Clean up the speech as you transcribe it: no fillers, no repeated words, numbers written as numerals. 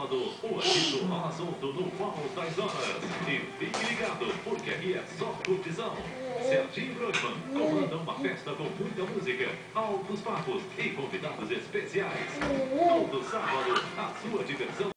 sábado, o apito ao assunto no Pau das Horas. E fique ligado, porque aqui é só curtição. Serginho Groisman comanda uma festa com muita música, altos papos e convidados especiais. Todo sábado, a sua diversão